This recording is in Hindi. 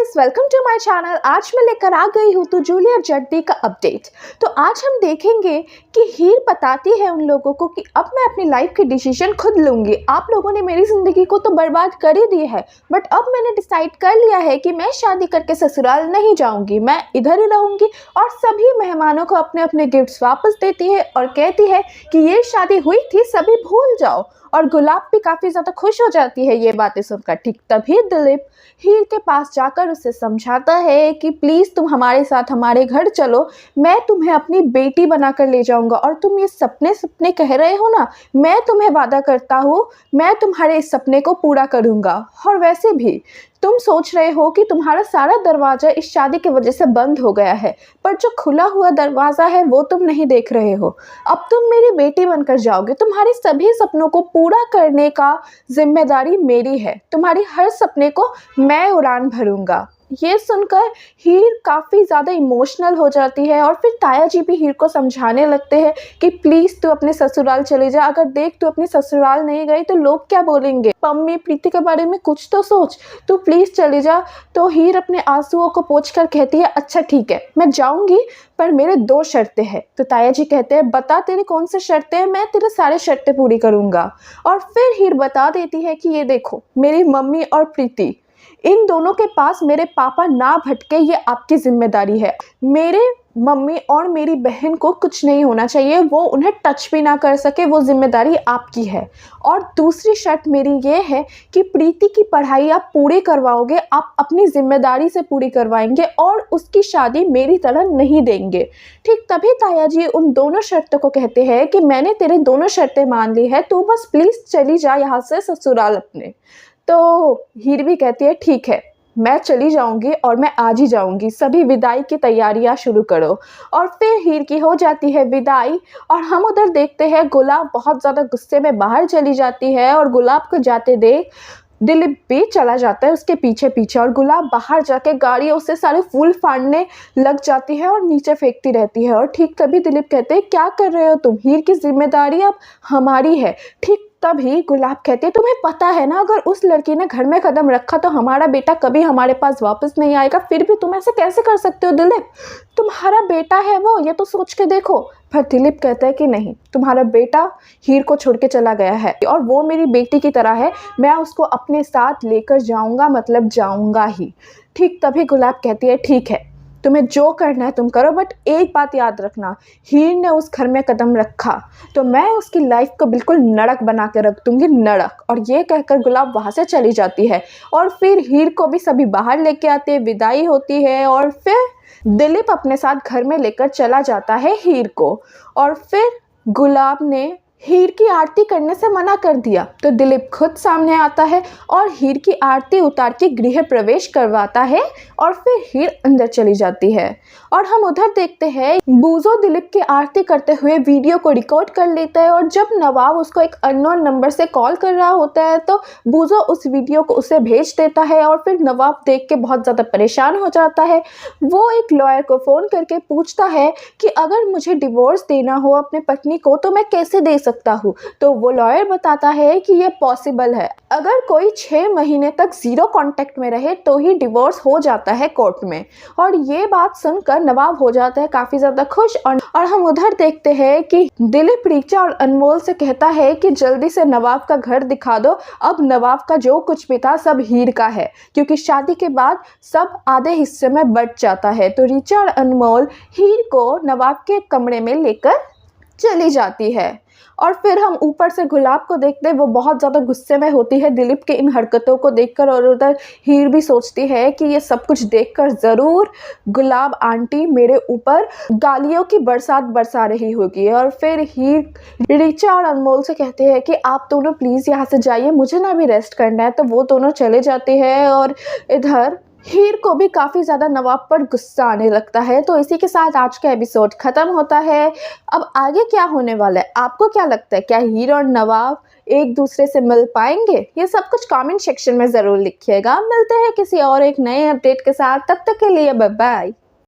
Guys, welcome to my channel. आज मैं लेकर आ गई हूँ तो जूलियट जट्टी का अपडेट। तो आज हम देखेंगे कि हीर बताती है उन लोगों को कि अब मैं अपनी लाइफ की डिसीजन खुद लूँगी। आप लोगों ने मेरी ज़िंदगी को तो बर्बाद कर ही दी है, बट अब मैंने डिसाइड कर लिया है कि मैं शादी करके ससुराल नहीं जाऊँगी, मैं इधर ही रहूँगी। और सभी मेहमानों को अपने अपने गिफ्ट्स वापस देती है और कहती है कि ये शादी हुई थी, सभी भूल जाओ। और गुलाब भी काफ़ी ज़्यादा खुश हो जाती है ये बातें सुनकर। ठीक तभी दिलीप हीर के पास जाकर उसे समझाता है कि प्लीज़ तुम हमारे साथ हमारे घर चलो, मैं तुम्हें अपनी बेटी बनाकर ले जाऊंगा। और तुम ये सपने सपने कह रहे हो ना, मैं तुम्हें वादा करता हूँ मैं तुम्हारे इस सपने को पूरा करूँगा। और वैसे भी तुम सोच रहे हो कि तुम्हारा सारा दरवाज़ा इस शादी की वजह से बंद हो गया है, पर जो खुला हुआ दरवाज़ा है वो तुम नहीं देख रहे हो। अब तुम मेरी बेटी बनकर जाओगे, तुम्हारे सभी सपनों को पूरा करने का जिम्मेदारी मेरी है, तुम्हारी हर सपने को मैं उड़ान भरूंगा। ये सुनकर हीर काफ़ी ज़्यादा इमोशनल हो जाती है और फिर ताया जी भी हीर को समझाने लगते हैं कि प्लीज़ तू अपने ससुराल चले जा, अगर देख तू अपने ससुराल नहीं गई तो लोग क्या बोलेंगे, मम्मी प्रीति के बारे में कुछ तो सोच, तू प्लीज़ चली जा। तो हीर अपने आंसुओं को पोंछकर कहती है अच्छा ठीक है मैं जाऊँगी, पर मेरे 2 शर्तें हैं। तो ताया जी कहते हैं बता तेरी कौन सी शर्तें हैं, मैं तेरे सारे शर्तें पूरी करूँगा। और फिर हीर बता देती है कि ये देखो मेरी मम्मी और प्रीति, इन दोनों के पास मेरे पापा ना भटके, ये आपकी जिम्मेदारी है। मेरे मम्मी और मेरी बहन को कुछ नहीं होना चाहिए, वो उन्हें टच भी ना कर सके, वो जिम्मेदारी आपकी है। और दूसरी शर्त मेरी ये है कि प्रीति की पढ़ाई आप पूरी करवाओगे, आप अपनी जिम्मेदारी से पूरी करवाएंगे और उसकी शादी मेरी तरह नहीं देंगे। ठीक तभी ताया जी उन दोनों शर्तों को कहते हैं कि मैंने तेरे दोनों शर्तें मान ली है, तू बस प्लीज़ चली जा यहाँ से ससुराल अपने। तो हीर भी कहती है ठीक है मैं चली जाऊंगी और मैं आज ही जाऊंगी, सभी विदाई की तैयारियां शुरू करो। और फिर हीर की हो जाती है विदाई और हम उधर देखते हैं गुलाब बहुत ज़्यादा गुस्से में बाहर चली जाती है और गुलाब को जाते देख दिलीप भी चला जाता है उसके पीछे पीछे। और गुलाब बाहर जाके गाड़ियों से सारे फूल फाड़ने लग जाती है और नीचे फेंकती रहती है। और ठीक तभी दिलीप कहते हैं क्या कर रहे हो तुम, हीर की जिम्मेदारी अब हमारी है। ठीक तभी गुलाब कहते तुम्हें पता है ना, अगर उस लड़की ने घर में कदम रखा तो हमारा बेटा कभी हमारे पास वापस नहीं आएगा, फिर भी तुम ऐसे कैसे कर सकते हो दिलीप, तुम्हारा बेटा है वो, ये तो सोच के देखो। पर दिलीप कहता है कि नहीं, तुम्हारा बेटा हीर को छोड़ के चला गया है और वो मेरी बेटी की तरह है, मैं उसको अपने साथ लेकर जाऊंगा, मतलब जाऊंगा ही। ठीक तभी गुलाब कहती है ठीक है तुम्हें जो करना है तुम करो, बट एक बात याद रखना, हीर ने उस घर में कदम रखा तो मैं उसकी लाइफ को बिल्कुल नरक बना के रख दूंगी, नरक। और ये कहकर गुलाब वहाँ से चली जाती है और फिर हीर को भी सभी बाहर लेके आते हैं, विदाई होती है। और फिर दिलीप अपने साथ घर में लेकर चला जाता है हीर को। और फिर गुलाब ने हीर की आरती करने से मना कर दिया तो दिलीप खुद सामने आता है और हीर की आरती उतार के गृह प्रवेश करवाता है और फिर हीर अंदर चली जाती है। और हम उधर देखते हैं बूजो दिलीप की आरती करते हुए वीडियो को रिकॉर्ड कर लेता है और जब नवाब उसको एक अननोन नंबर से कॉल कर रहा होता है तो बूजो उस वीडियो को उसे भेज देता है। और फिर नवाब देख के बहुत ज़्यादा परेशान हो जाता है। वो एक लॉयर को फ़ोन करके पूछता है कि अगर मुझे डिवोर्स देना हो अपने पत्नी को तो मैं कैसे दे सकता हूँ। तो वो लॉयर बताता है कि ये पॉसिबल है, अगर कोई 6 महीने तक 0 कांटेक्ट में रहे तो ही डिवोर्स हो जाता है कोर्ट में। और ये बात सुनकर नवाब हो जाता है काफ़ी ज़्यादा खुश। और हम उधर देखते हैं कि दिलीप रीचा और अनमोल से कहता है कि जल्दी से नवाब का घर दिखा दो, अब नवाब का जो कुछ भी था सब हीर का है, क्योंकि शादी के बाद सब आधे हिस्से में बट जाता है। तो रीचा और अनमोल हीर को नवाब के कमरे में लेकर चली जाती है। और फिर हम ऊपर से गुलाब को देखते हैं, वो बहुत ज़्यादा गुस्से में होती है दिलीप के इन हरकतों को देखकर। और उधर हीर भी सोचती है कि ये सब कुछ देखकर ज़रूर गुलाब आंटी मेरे ऊपर गालियों की बरसात बरसा रही होगी। और फिर हीर रीचा और अनमोल से कहते हैं कि आप दोनों प्लीज़ यहाँ से जाइए, मुझे ना भी रेस्ट करना है। तो वो दोनों चले जाते हैं और इधर हीर को भी काफ़ी ज़्यादा नवाब पर गुस्सा आने लगता है। तो इसी के साथ आज का एपिसोड ख़त्म होता है। अब आगे क्या होने वाला है, आपको क्या लगता है, क्या हीर और नवाब एक दूसरे से मिल पाएंगे? ये सब कुछ कमेंट सेक्शन में ज़रूर लिखिएगा। मिलते हैं किसी और एक नए अपडेट के साथ, तब तक के लिए बाय बाय।